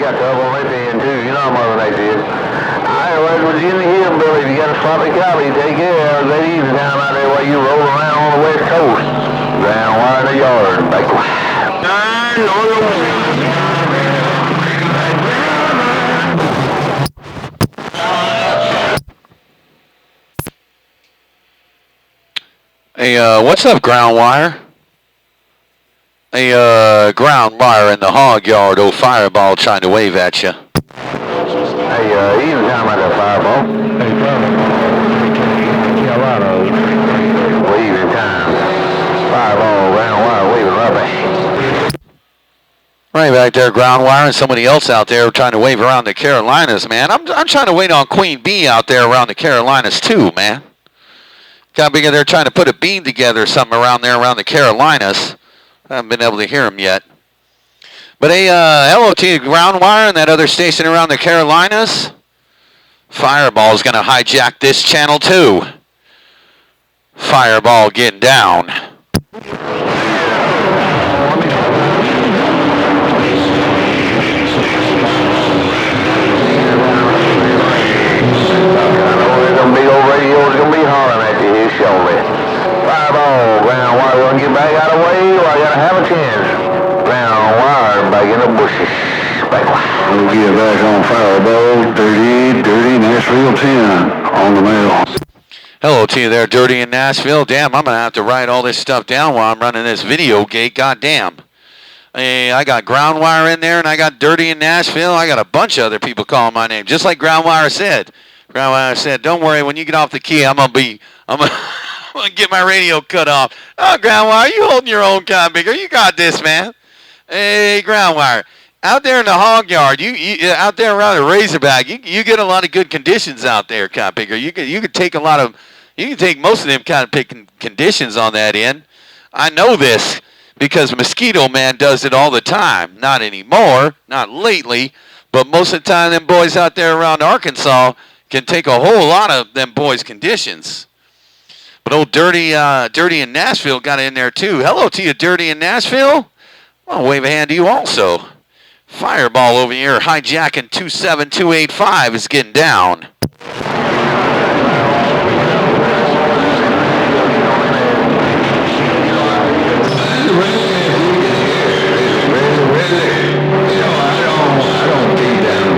got trouble with me in too. You know how Mother Nature is. I was Virginia Hillbilly. If you got a sloppy copy, take care. That evening time out there while you roll around on the West Coast. Ground wire in the yard. Back. Hey, what's up, ground wire? Hey, ground wire in the hog yard, old Fireball trying to wave at you. Hey, even time out there, Fireball. Hey, Colorado. Waving time. Fireball, ground wire, waving rubber. Right back there, ground wire, and somebody else out there trying to wave around the Carolinas, man. I'm trying to wait on Queen Bee out there around the Carolinas too, man. Got bigger. They're trying to put a beam together, something around there around the Carolinas. I haven't been able to hear them yet. But hey, hello to you, ground wire, and that other station around the Carolinas. Fireball's going to hijack this channel too. Fireball getting down. Fireball, ground wire, want to get back out of the way, or I gotta have a chance. Ground wire, back in the bushes. Back. We'll get back on Fireball, dirty Nashville 10 on the mail. Hello to you there, Dirty in Nashville. Damn, I'm gonna have to write all this stuff down while I'm running this video gate. Goddamn. Hey, I got ground wire in there, and I got Dirty in Nashville. I got a bunch of other people calling my name, just like ground wire said. Ground wire said, "Don't worry, when you get off the key, I'm gonna get my radio cut off." Oh, ground wire, you holding your own, kind bigger. You got this, man. Hey, ground wire, out there in the hog yard, you out there around the Razorback, you get a lot of good conditions out there, kind bigger. You can take most of them kind of conditions on that end. I know this because Mosquito Man does it all the time. Not anymore, not lately, but most of the time, them boys out there around Arkansas can take a whole lot of them boys' conditions. But old Dirty in Nashville got in there too. Hello to you, Dirty in Nashville. I'll wave a hand to you also. Fireball over here, hijacking 27285 is getting down.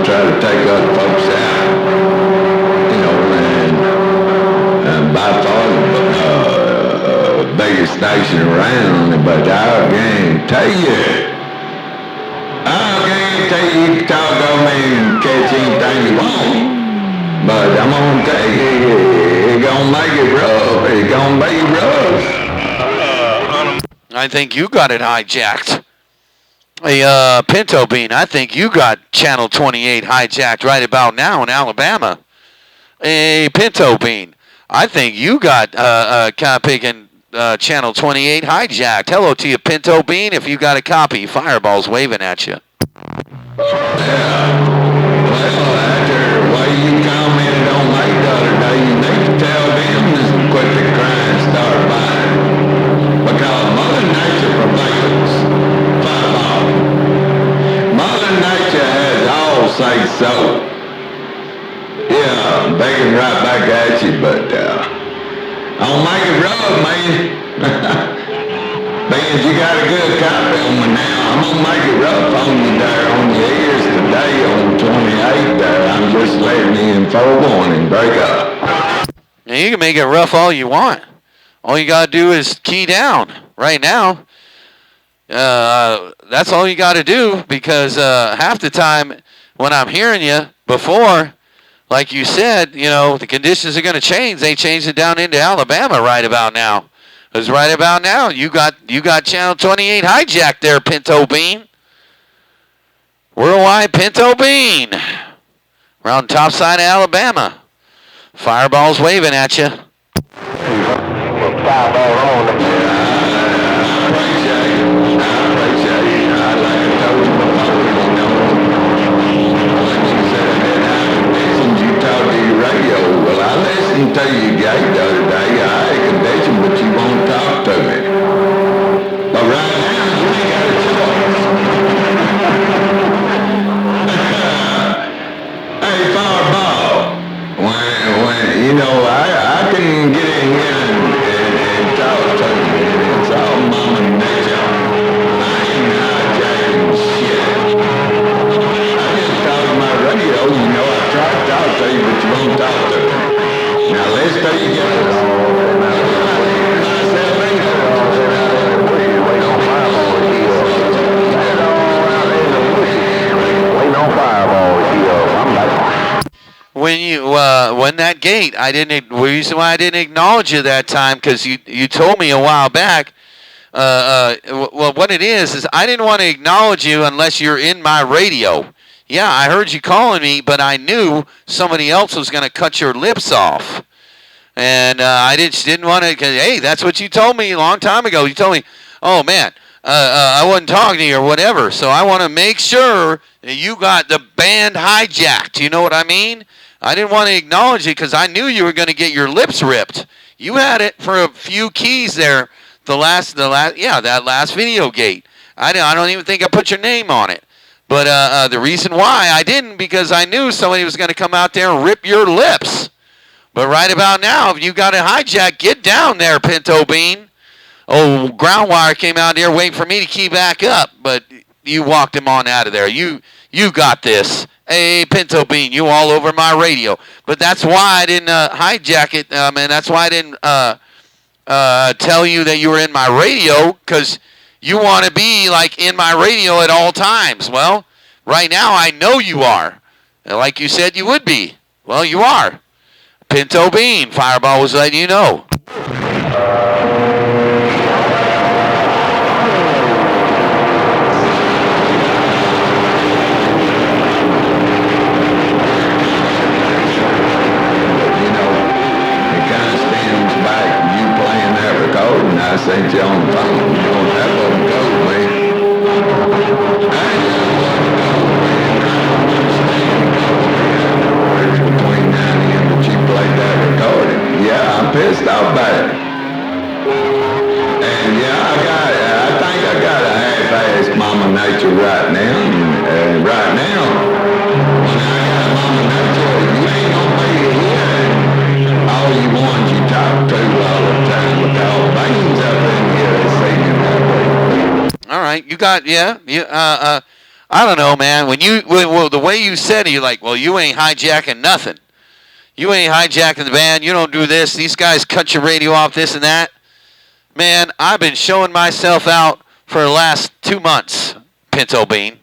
Try to take other folks out, and by far the biggest station around, but I guarantee you can talk on me and catch anything you want, but I'm gonna tell you, it's gonna make it rough, it's gonna be rough. I think you got it hijacked. Hey, Pinto Bean, I think you got Channel 28 hijacked right about now in Alabama. Hey, Pinto Bean, I think you got kind of picking Channel 28 hijacked. Hello to you, Pinto Bean. If you got a copy, Fireball's waving at you. Yeah. Well, after the way you commented on me the other day, you need to tell them to quit the crying and start buying. Because Mother Nature prevails. Fireball. Mother Nature has all say so. Yeah, I'm begging right back at you, but I'll make it rough, man. Man, you got a good copy on me now. I'm gonna make it rough on you there on your ears today on 28 there. I'm just letting you in forewarning. Break up. Now, you can make it rough all you want. All you got to do is key down right now. That's all you got to do, because half the time when I'm hearing you before, like you said, the conditions are going to change. They changed it down into Alabama right about now. Because right about now, you got Channel 28 hijacked there, Pinto Bean. Worldwide Pinto Bean. Around the top side of Alabama. Fireball's waving at you. Fireball on. I appreciate it. Like I told you before, you talk to your radio. Well, I listened to you gate the other day. I had a condition, but you won't talk to me. But right now, you ain't got a choice. gate, the reason why I didn't acknowledge you that time, because you told me a while back. Well, what it is I didn't want to acknowledge you unless you're in my radio. Yeah, I heard you calling me, but I knew somebody else was going to cut your lips off. And I just didn't want to, because, hey, that's what you told me a long time ago. You told me, oh, man, I wasn't talking to you or whatever. So I want to make sure that you got the band hijacked. You know what I mean? I didn't want to acknowledge it because I knew you were going to get your lips ripped. You had it for a few keys there. That last video gate. I don't even think I put your name on it. But the reason why I didn't, because I knew somebody was going to come out there and rip your lips. But right about now, if you got it hijacked, get down there, Pinto Bean. Oh, Groundwire came out here waiting for me to key back up, but you walked him on out of there. You got this. Hey, Pinto Bean, you all over my radio. But that's why I didn't hijack it, and that's why I didn't tell you that you were in my radio, because you want to be like in my radio at all times. Well, right now I know you are. Like you said you would be. Well, you are. Pinto Bean, Fireball was letting you know. I sent you on the phone. That wasn't gold, man. I just wasn't gold, man. It's between now and then that you played that recording. Yeah, I'm pissed off about it. And yeah, I think I got a half-assed Mama Nature right now. And right now, when I got Mama Nature, you ain't gonna be here. All you ones you talk to all the time with all things up in here singing that way. All right, you got, yeah. I don't know, man. Well, the way you said it, you're like, well, you ain't hijacking nothing. You ain't hijacking the band. You don't do this. These guys cut your radio off, this and that. Man, I've been showing myself out for the last 2 months, Pinto Bean.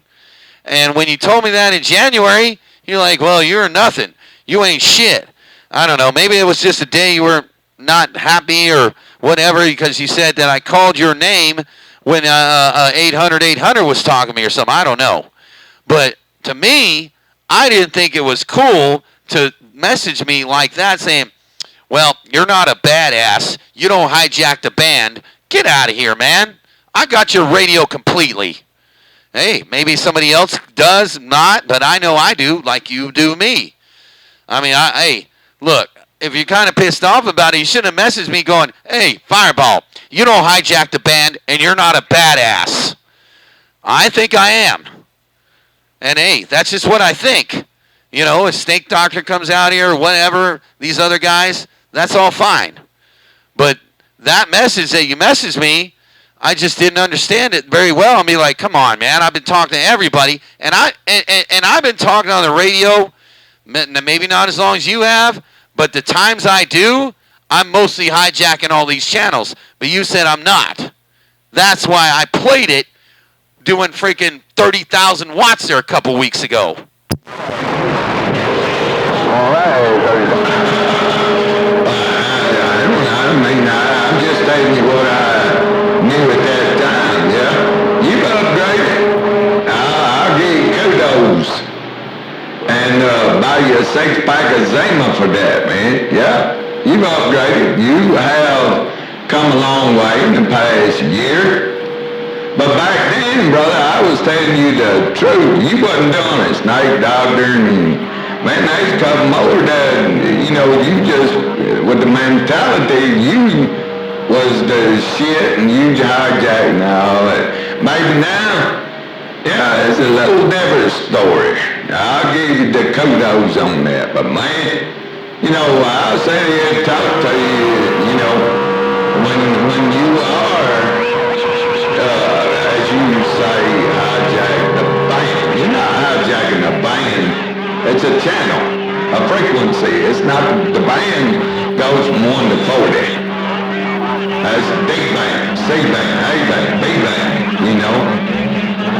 And when you told me that in January, you're like, well, you're nothing. You ain't shit. I don't know. Maybe it was just a day you were not happy or whatever, because you said that I called your name when 800 was talking to me or something. I don't know. But to me, I didn't think it was cool to message me like that saying, well, you're not a badass. You don't hijack the band. Get out of here, man. I got your radio completely. Hey, maybe somebody else does not, but I know I do, like you do me. I mean, hey, look, if you're kind of pissed off about it, you shouldn't have messaged me going, hey, Fireball, you don't hijack the band, and you're not a badass. I think I am. And, hey, that's just what I think. You know, if Snake Doctor comes out here or whatever, these other guys, that's all fine. But that message that you messaged me, I just didn't understand it very well. I'd be like, come on, man, I've been talking to everybody, and I've been talking on the radio, maybe not as long as you have, but the times I do, I'm mostly hijacking all these channels. But you said I'm not. That's why I played it doing freaking 30,000 watts there a couple weeks ago. All right. I'm just telling you what I knew at that time, yeah? You've upgraded. I'll give you kudos. And buy you a 6-pack of Zima for that, man. Yeah, you've upgraded. You have come a long way in the past year. But back then, brother, I was telling you the truth. You wasn't doing it, Snake Doctor, and man, there's a couple more that, you know, you just, with the mentality, you was the shit and you hijacked and all that. Maybe now, yeah, it's a little different story. I'll give you the kudos on that, but man, you know, I'll sit here and talk to you, you know, when you are, as you say, hijack the band. You're not hijacking the band. It's a channel, a frequency. It's not, the band goes from 1 to 40. That's D band, C band, A band, B band, you know.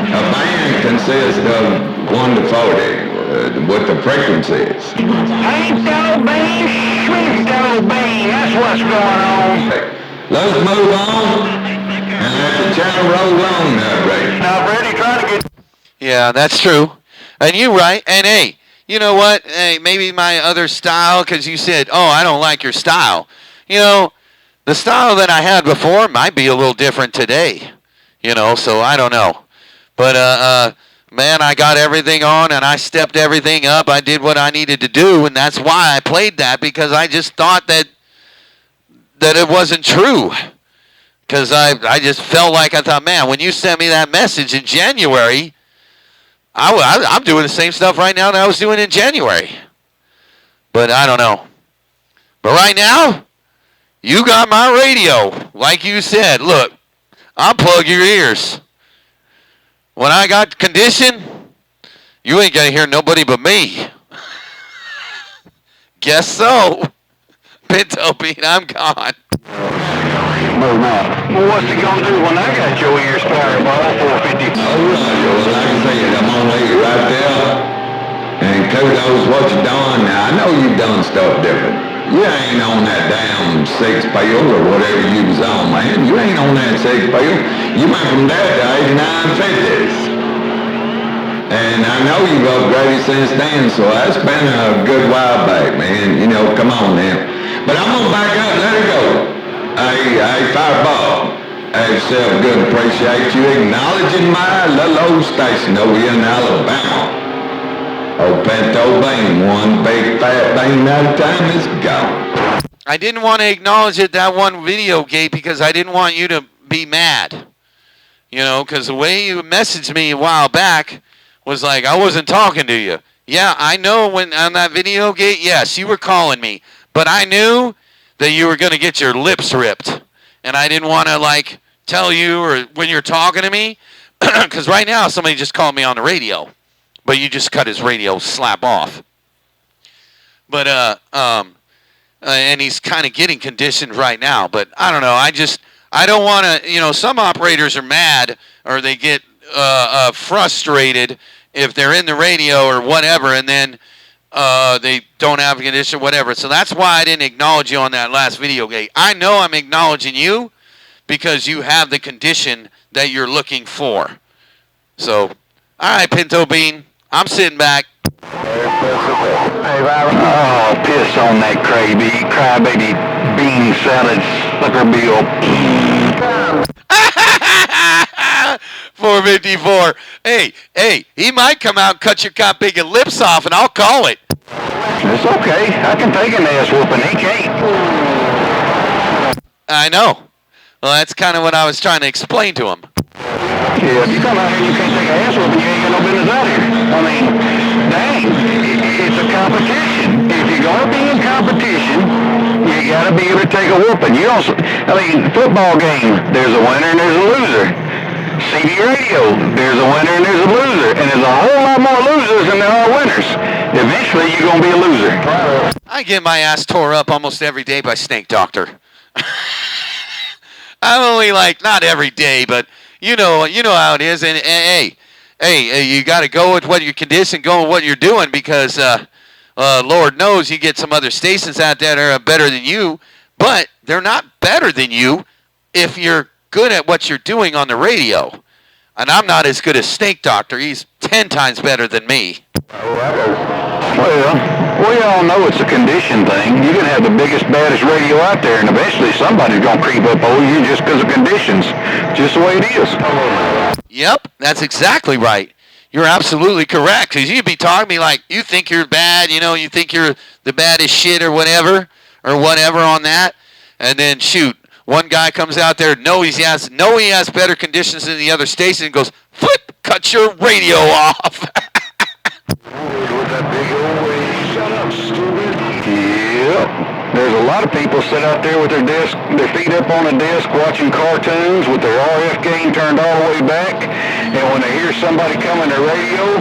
A band consists of 1 to 40. what the frequency is. Pinto bean, Pinto bean, that's what's going on. Let's move on and let the channel roll on now, Ray. Now, Brady, try to get... Yeah, that's true. And you're right. And hey, you know what? Hey, maybe my other style, because you said, oh, I don't like your style. You know, the style that I had before might be a little different today. You know, so I don't know. But, man, I got everything on and I stepped everything up. I did what I needed to do, and that's why I played that, because I just thought that it wasn't true. Because I just felt like, I thought, man, when you sent me that message in January, I'm doing the same stuff right now that I was doing in January. But I don't know. But right now, you got my radio. Like you said, look, unplug your ears. When I got condition, you ain't going to hear nobody but me. Guess so. Pinto bean, I'm gone. Move on. Well, what's he gonna do when I got your ears Fireball 450? All right, well, like I said, I'm gonna leave you right there. And kudos what you done. Now, I know you've done stuff different. You ain't on that damn 6 pills or whatever you was on, man. You ain't on that 6 pills. You went from that to 89 50s. And I know you've upgraded since then, so that's been a good while back, man. You know, come on now. But I'm gonna back up and let it go. Hey, Fireball. Hey, yourself good. Appreciate you acknowledging my little old station over here in Alabama. Oh, Pinto bean, one big fat bean at a time is gone. I didn't want to acknowledge it, that one video, Gate, because I didn't want you to be mad. You know, because the way you messaged me a while back was like, I wasn't talking to you. Yeah, I know when on that video, Gate, yes, you were calling me. But I knew that you were going to get your lips ripped. And I didn't want to, like, tell you or when you're talking to me. Because right now, somebody just called me on the radio. But you just cut his radio slap off. But, and he's kind of getting conditioned right now. But I don't know. I don't want to, you know, some operators are mad or they get frustrated if they're in the radio or whatever. And then they don't have a condition, whatever. So that's why I didn't acknowledge you on that last video, Gate. I know I'm acknowledging you because you have the condition that you're looking for. So, all right, Pinto Bean, I'm sitting back. Hey, oh, piss on that crybaby bean salad sucker bill. 454. Hey, he might come out and cut your cop big lips off, and I'll call it. It's okay. I can take an ass whooping. He can't. I know. Well, that's kind of what I was trying to explain to him. Yeah, if you come out here and you can't take an ass whooping, you ain't got no business out here. I mean, dang, it's a competition. If you're going to be in competition, you got to be able to take a whooping. You also, I mean, football game, there's a winner and there's a loser. CD radio, there's a winner and there's a loser. And there's a whole lot more losers than there are winners. Eventually, you're going to be a loser. I get my ass tore up almost every day by Snake Doctor. I'm only like, not every day, but you know how it is. And hey, you got to go with what your condition, go with what you're doing, because Lord knows you get some other stations out there that are better than you, but they're not better than you if you're good at what you're doing on the radio. And I'm not as good as Snake Doctor. He's 10 times better than me. Well, we all know it's a condition thing. You can have the biggest, baddest radio out there, and eventually somebody's going to creep up over you just because of conditions. Just the way it is. Yep, that's exactly right. You're absolutely correct, because you'd be talking to me like, you think you're bad, you know, you think you're the baddest shit or whatever on that, and then shoot, one guy comes out there, he has better conditions than the other station, and goes, flip, cut your radio off. Yep. There's a lot of people sit out there with their feet up on a desk watching cartoons with their RF gain turned all the way back, and when they hear somebody coming to radio,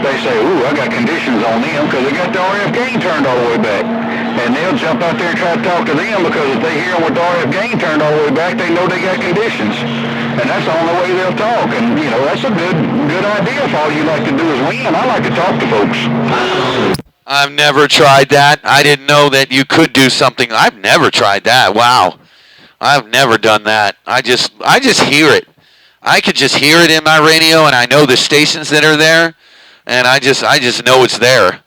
they say, ooh, I got conditions on them because they got the RF gain turned all the way back. and they'll jump out there and try to talk to them, because if they hear them with the RF gain turned all the way back, they know they got conditions. And that's the only way they'll talk. And, you know, that's a good idea if all you like to do is win. I like to talk to folks. I've never tried that. I didn't know that you could do something. I've never tried that. Wow. I've never done that. I just hear it. I could just hear it in my radio, and I know the stations that are there, and I just know it's there.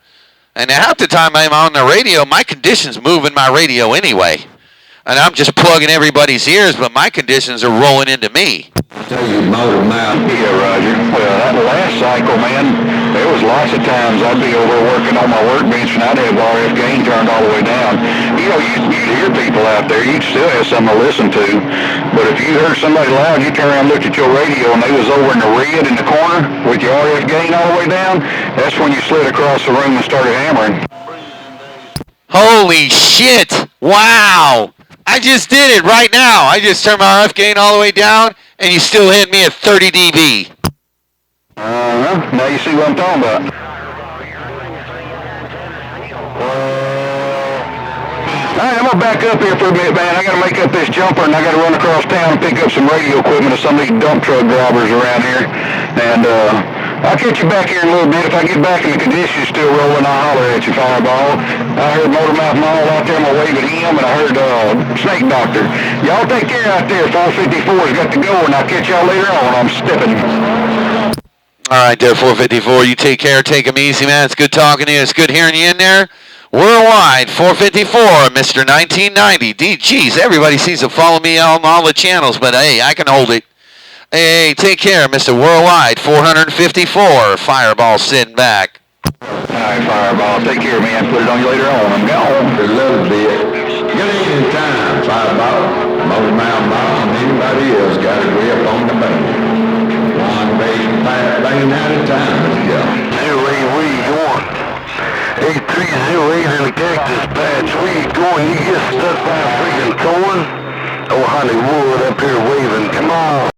And half the time I'm on the radio, my conditions move in my radio anyway. And I'm just plugging everybody's ears, but my conditions are rolling into me. So you mowed them out. Yeah, Roger. Well, that last cycle, man, there was lots of times I'd be over working on my workbench and I'd have RF gain turned all the way down. You know, you'd hear people out there, you'd still have something to listen to. But if you heard somebody loud, you turn around and looked at your radio and they was over in the red in the corner with your RF gain all the way down, that's when you slid across the room and started hammering. Holy shit! Wow! I just did it right now. I just turned my RF gain all the way down, and you still hit me at 30 dB. Now you see what I'm talking about. All right, I'm going to back up here for a minute, man. I got to make up this jumper, and I got to run across town and pick up some radio equipment of some of these dump truck drivers around here. And I'll catch you back here in a little bit. If I get back and the condition's still rolling, I'll holler at you, Fireball. I heard Motormouth Mall out there. I'm going to wave at him, and I heard Snake Doctor. Y'all take care out there. 454's got to go, and I'll catch y'all later on. I'm stepping. All right, there, 454. You take care. Take them easy, man. It's good talking to you. It's good hearing you in there. Worldwide, 454, Mr. 1990. Geez, everybody seems to follow me on all the channels, but hey, I can hold it. Hey, take care, Mr. Worldwide, 454. Fireball sitting back. All right, Fireball. Take care, man. Put it on you later on. I'm gone. A little bit. Get in time, Fireball. Motormouth Mall and anybody else got a grip on the band. One big fat bang at a time. Let's go. Hey, Ray, where you going? 8308 in the cactus patch. Where you going? You get stuck by freaking corn? Oh, Hollywood.